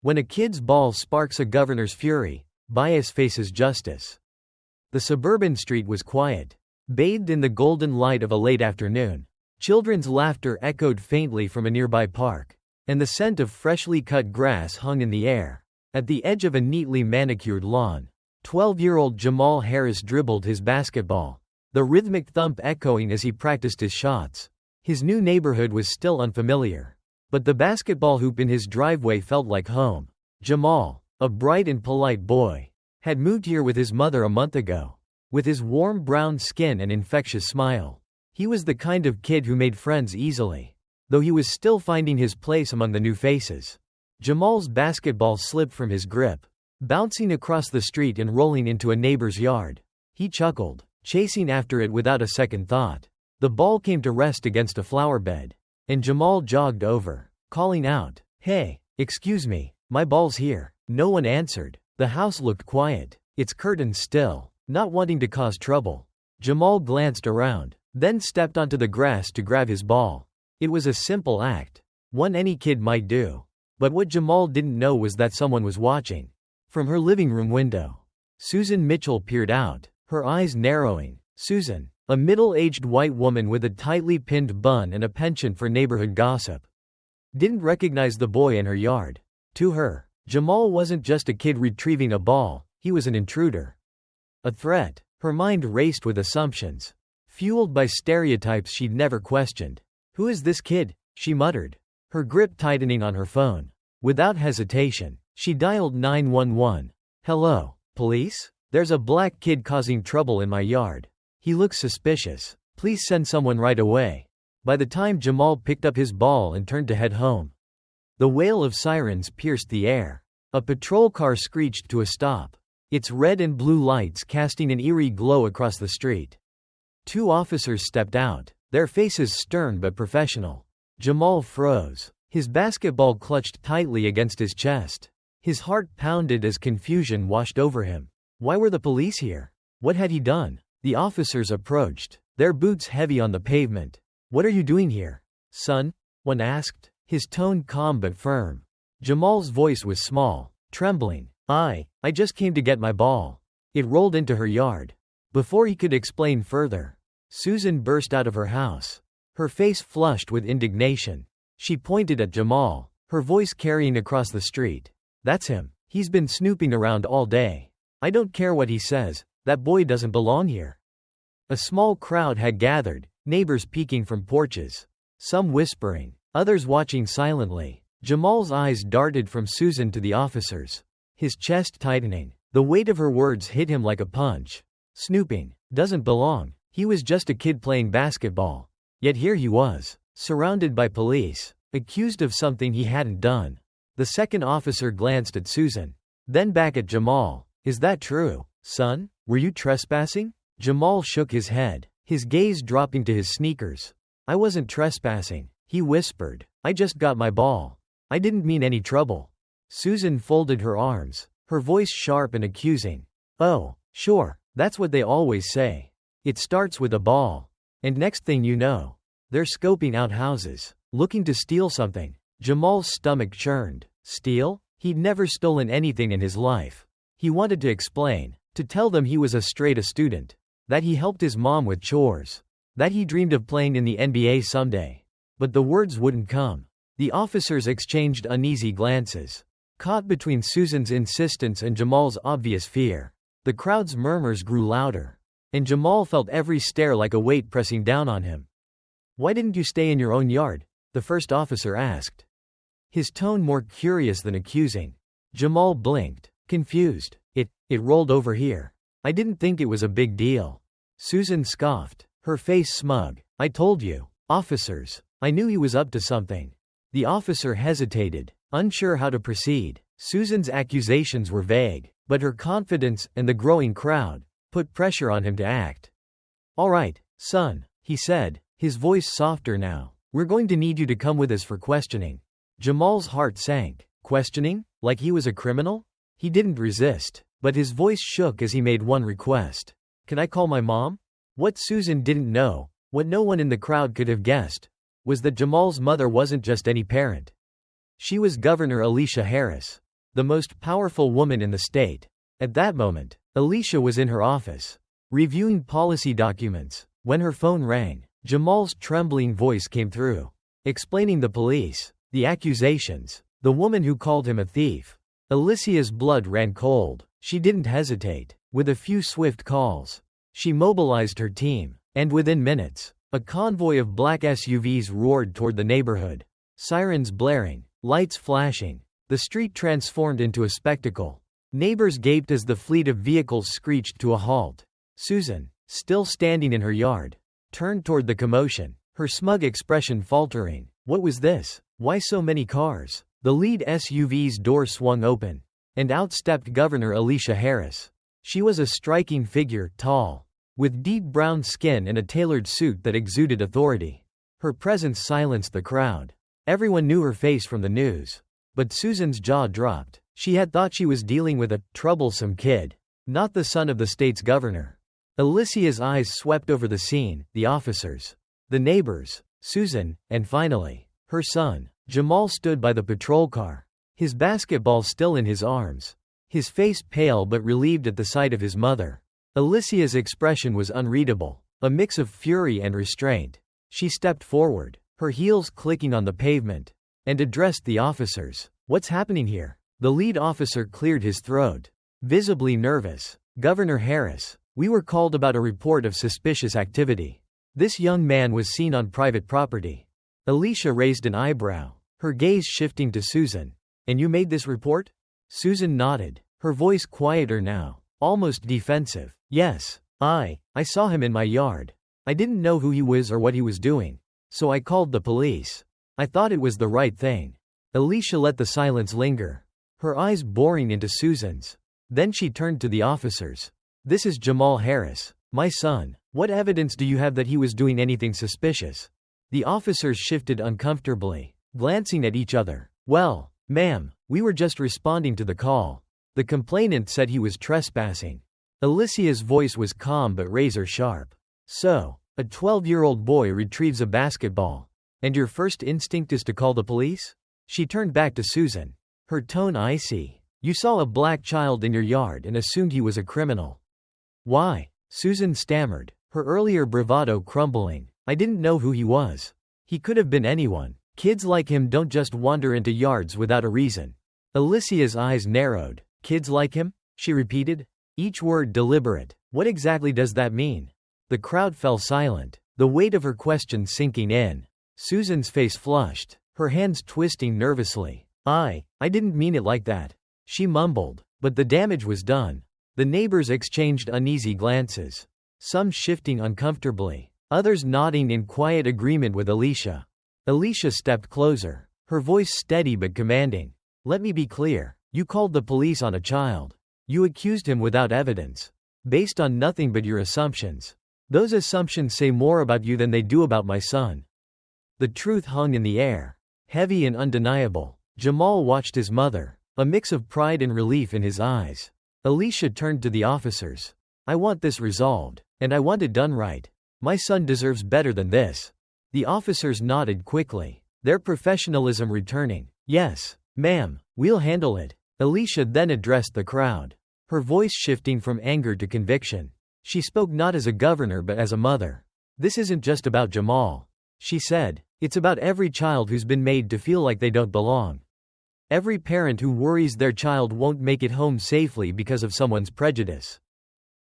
When a kid's ball sparks a governor's fury, bias faces justice. The suburban street was quiet, bathed in the golden light of a late afternoon. Children's laughter echoed faintly from a nearby park, and the scent of freshly cut grass hung in the air. At the edge of a neatly manicured lawn, 12-year-old Jamal Harris dribbled his basketball, the rhythmic thump echoing as he practiced his shots. His new neighborhood was still unfamiliar, but the basketball hoop in his driveway felt like home. Jamal, a bright and polite boy, had moved here with his mother a month ago. With his warm brown skin and infectious smile, he was the kind of kid who made friends easily, though he was still finding his place among the new faces. Jamal's basketball slipped from his grip, bouncing across the street and rolling into a neighbor's yard. He chuckled, chasing after it without a second thought. The ball came to rest against a flower bed, and Jamal jogged over, calling out, "Hey, excuse me, my ball's here." No one answered. The house looked quiet, its curtains still, not wanting to cause trouble. Jamal glanced around, then stepped onto the grass to grab his ball. It was a simple act, one any kid might do. But what Jamal didn't know was that someone was watching. From her living room window, Susan Mitchell peered out, her eyes narrowing. Susan, a middle-aged white woman with a tightly pinned bun and a penchant for neighborhood gossip, didn't recognize the boy in her yard. To her, Jamal wasn't just a kid retrieving a ball, he was an intruder. A threat. Her mind raced with assumptions, fueled by stereotypes she'd never questioned. "Who is this kid?" she muttered, her grip tightening on her phone. Without hesitation, she dialed 911. "Hello, police? There's a black kid causing trouble in my yard. He looks suspicious. Please send someone right away." By the time Jamal picked up his ball and turned to head home, the wail of sirens pierced the air. A patrol car screeched to a stop, its red and blue lights casting an eerie glow across the street. Two officers stepped out, their faces stern but professional. Jamal froze, his basketball clutched tightly against his chest. His heart pounded as confusion washed over him. Why were the police here? What had he done? The officers approached, their boots heavy on the pavement. "What are you doing here, son?" one asked, his tone calm but firm. Jamal's voice was small, trembling. I just came to get my ball. It rolled into her yard." Before he could explain further, Susan burst out of her house, her face flushed with indignation. She pointed at Jamal, her voice carrying across the street. "That's him. He's been snooping around all day. I don't care what he says, that boy doesn't belong here." A small crowd had gathered, neighbors peeking from porches, some whispering, others watching silently. Jamal's eyes darted from Susan to the officers, his chest tightening. The weight of her words hit him like a punch. Snooping, doesn't belong. He was just a kid playing basketball. Yet here he was, surrounded by police, accused of something he hadn't done. The second officer glanced at Susan, then back at Jamal. "Is that true, son? Were you trespassing?" Jamal shook his head, his gaze dropping to his sneakers. "I wasn't trespassing," he whispered. "I just got my ball. I didn't mean any trouble." Susan folded her arms, her voice sharp and accusing. "Oh, sure, that's what they always say. It starts with a ball. And next thing you know, they're scoping out houses, looking to steal something." Jamal's stomach churned. Steal? He'd never stolen anything in his life. He wanted to explain, to tell them he was a straight A student, that he helped his mom with chores, that he dreamed of playing in the NBA someday. But the words wouldn't come. The officers exchanged uneasy glances, caught between Susan's insistence and Jamal's obvious fear. The crowd's murmurs grew louder, and Jamal felt every stare like a weight pressing down on him. "Why didn't you stay in your own yard?" the first officer asked, his tone more curious than accusing. Jamal blinked, confused. It rolled over here. I didn't think it was a big deal." Susan scoffed, her face smug. "I told you, officers. I knew he was up to something." The officer hesitated, unsure how to proceed. Susan's accusations were vague, but her confidence and the growing crowd put pressure on him to act. "All right, son," he said, his voice softer now. "We're going to need you to come with us for questioning." Jamal's heart sank. Questioning? Like he was a criminal? He didn't resist, but his voice shook as he made one request. "Can I call my mom?" What Susan didn't know, what no one in the crowd could have guessed, was that Jamal's mother wasn't just any parent. She was Governor Alicia Harris, the most powerful woman in the state. At that moment, Alicia was in her office, reviewing policy documents, when her phone rang. Jamal's trembling voice came through, explaining the police, the accusations, the woman who called him a thief. Alicia's blood ran cold. She didn't hesitate. With a few swift calls, she mobilized her team, and within minutes, a convoy of black SUVs roared toward the neighborhood. Sirens blaring, lights flashing. The street transformed into a spectacle. Neighbors gaped as the fleet of vehicles screeched to a halt. Susan, still standing in her yard, turned toward the commotion, her smug expression faltering. What was this? Why so many cars? The lead SUV's door swung open, and out stepped Governor Alicia Harris. She was a striking figure, tall, with deep brown skin and a tailored suit that exuded authority. Her presence silenced the crowd. Everyone knew her face from the news. But Susan's jaw dropped. She had thought she was dealing with a troublesome kid, not the son of the state's governor. Alicia's eyes swept over the scene, the officers, the neighbors, Susan, and finally, her son. Jamal stood by the patrol car, his basketball still in his arms, his face pale but relieved at the sight of his mother. Alicia's expression was unreadable, a mix of fury and restraint. She stepped forward, her heels clicking on the pavement, and addressed the officers. What's happening here? The lead officer cleared his throat, visibly nervous. Governor Harris, we were called about a report of suspicious activity. This young man was seen on private property. Alicia raised an eyebrow, her gaze shifting to Susan. And you made this report? Susan nodded, her voice quieter now, almost defensive. Yes, I saw him in my yard. I didn't know who he was or what he was doing, so I called the police. I thought it was the right thing. Alicia let the silence linger, her eyes boring into Susan's. Then she turned to the officers. This is Jamal Harris, my son. What evidence do you have that he was doing anything suspicious? The officers shifted uncomfortably, glancing at each other. Well, ma'am, we were just responding to the call. The complainant said he was trespassing. Alicia's voice was calm but razor-sharp. So, a 12-year-old boy retrieves a basketball, and your first instinct is to call the police? She turned back to Susan, her tone icy. You saw a black child in your yard and assumed he was a criminal. Why? Susan stammered, her earlier bravado crumbling. I didn't know who he was. He could have been anyone. Kids like him don't just wander into yards without a reason. Alicia's eyes narrowed. Kids like him? She repeated, each word deliberate. What exactly does that mean? The crowd fell silent, the weight of her question sinking in. Susan's face flushed, her hands twisting nervously. I didn't mean it like that, she mumbled, but the damage was done. The neighbors exchanged uneasy glances, some shifting uncomfortably, others nodding in quiet agreement with Alicia. Alicia stepped closer, her voice steady but commanding. Let me be clear, you called the police on a child. You accused him without evidence, based on nothing but your assumptions. Those assumptions say more about you than they do about my son. The truth hung in the air, heavy and undeniable. Jamal watched his mother, a mix of pride and relief in his eyes. Alicia turned to the officers. I want this resolved, and I want it done right. My son deserves better than this. The officers nodded quickly, their professionalism returning. Yes, ma'am, we'll handle it. Alicia then addressed the crowd, her voice shifting from anger to conviction. She spoke not as a governor but as a mother. This isn't just about Jamal, she said. It's about every child who's been made to feel like they don't belong. Every parent who worries their child won't make it home safely because of someone's prejudice.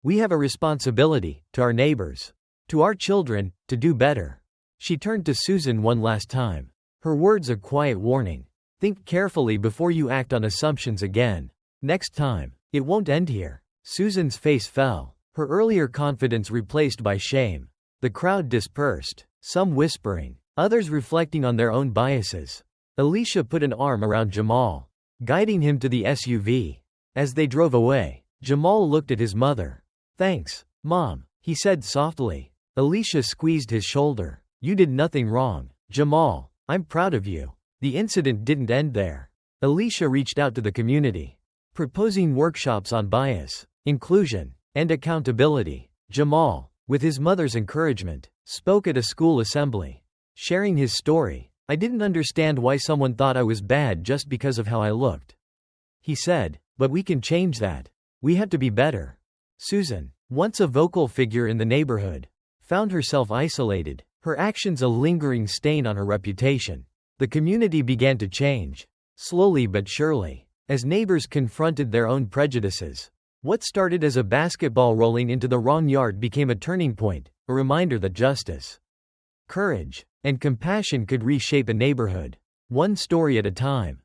We have a responsibility, to our neighbors, to our children, to do better. She turned to Susan one last time, her words a quiet warning. Think carefully before you act on assumptions again. Next time, it won't end here. Susan's face fell, her earlier confidence replaced by shame. The crowd dispersed, some whispering, others reflecting on their own biases. Alicia put an arm around Jamal, guiding him to the SUV. As they drove away, Jamal looked at his mother. Thanks, Mom, he said softly. Alicia squeezed his shoulder. You did nothing wrong, Jamal. I'm proud of you. The incident didn't end there. Alicia reached out to the community, proposing workshops on bias, inclusion, and accountability. Jamal, with his mother's encouragement, spoke at a school assembly, sharing his story. I didn't understand why someone thought I was bad just because of how I looked. he said, "but we can change that. We have to be better." Susan, once a vocal figure in the neighborhood, found herself isolated, her actions a lingering stain on her reputation. The community began to change, slowly but surely, as neighbors confronted their own prejudices. What started as a basketball rolling into the wrong yard became a turning point, a reminder that justice, courage, and compassion could reshape a neighborhood, one story at a time.